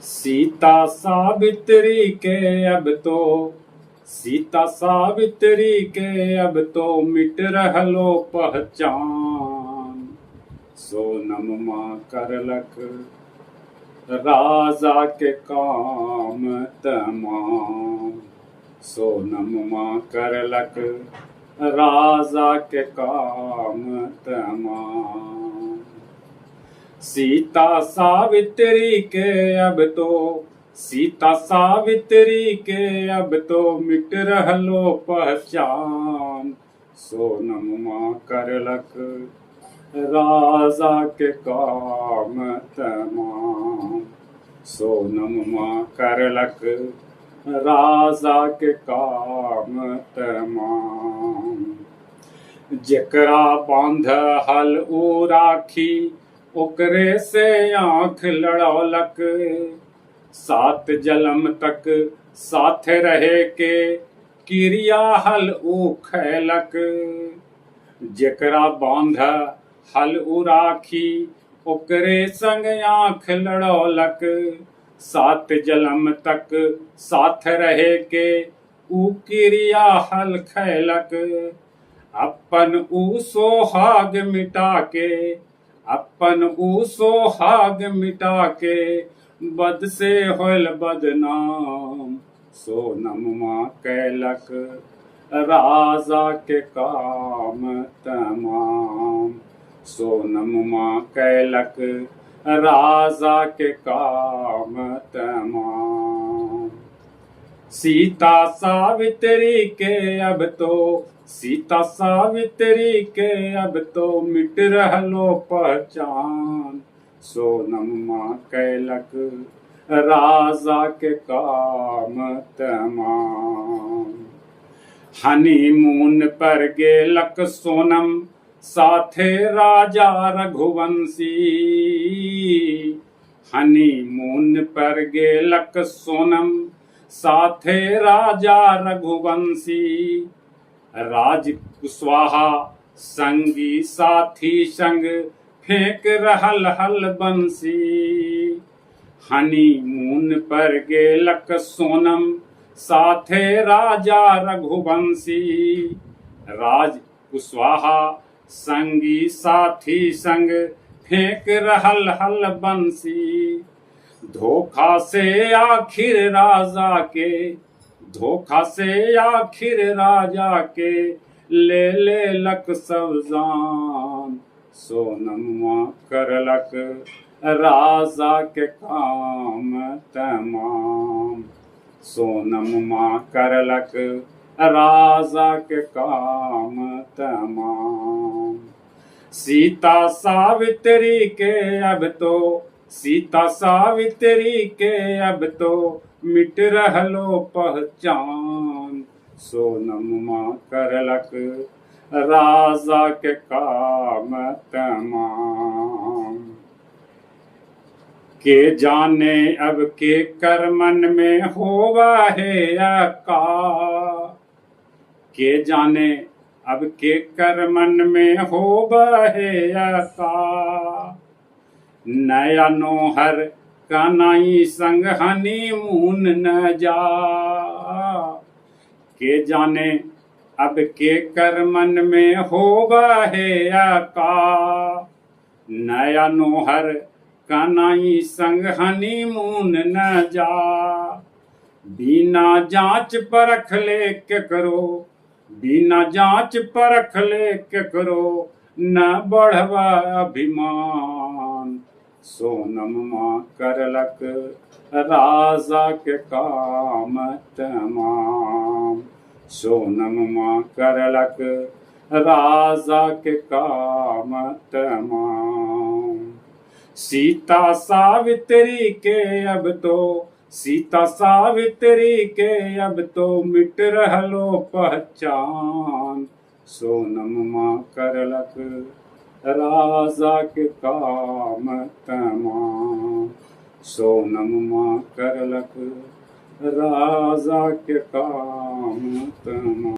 सीता सावित्री के अब तो सीता सावित्री के अब तो मिट रहलो पहचान। सोनम माँ करलक राजा के काम तमाम। सोनम माँ करलक राजा के काम तमाम। सीता सावित्री के अब तो सीता सावित्री के अब तो मिट रहलो पहचान। सोनम माँ करलक राजा के काम तमाम। सोनम माँ करलक राजा के काम तमाम। जेकरा बांध हल उ राखी ओकरे से आँख लड़ौलक। सात जन्म तक साथ रहे के क्रिया हल उ खैलक। जेकरा बांध हल उ राखी ओकरे संग आँख लड़ौलक। सात जन्म तक साथ रहे के उ क्रिया हल खैलक। अपन उ सोहाग मिटा के अपन उ सोहाग मिटा के बद से होल बदनाम। सोनम माँ कैलक राजा के काम तमाम। सोनम माँ कैलक राजा के काम तमाम। सीता सावित्री के अब तो सीता सावित्री के अब तो मिट रहलो पहचान। सोनम माँ कैलक राजा के काम तमाम। हनीमून पर गेलक सोनम साथे राजा रघुवंशी। हनीमून पर गेलक सोनम साथे राजा रघुवंशी। राज कुशवाहा संगी साथी संग फेंक रहल हल बंसी। हनीमून पर गेलक सोनम साथे राजा रघुवंशी। राज कुशवाहा संगी साथी संग फेंक रहल हल बंसी। धोखा से आखिर राजा के धोखा से आखिर राजा के ले लक सब जान। सोनम माँ करलक राजा के काम तमाम। सोनम माँ करलक राजा के काम तमाम। सीता सावित्री के अब तो सीता सावित्री के अब तो मिट रहलो पहचान। सोनम माँ करलक राजा के काम तमाम। के जाने अब के कर मन में होवा है का। के जाने अब के कर मन में होवा है का। नया नोहर कनाई संग हनीमून न जा। के जाने अब के कर मन में होगा है का। नया नोहर कनाई संग हनीमून न जा। बिना जांच परख ले के करो बिना जांच परख ले के करो न बढ़वा अभिमान। सोनम माँ करलक राजा के काम तमाम। सोनम माँ करलक राजा के काम तमाम। सीता सावित्री के अब तो सीता सावित्री के अब तो मिट रहलो पहचान। सोनम माँ करलक राजा के काम तमाम। सोनम माँ करलक राजा के काम तमाम।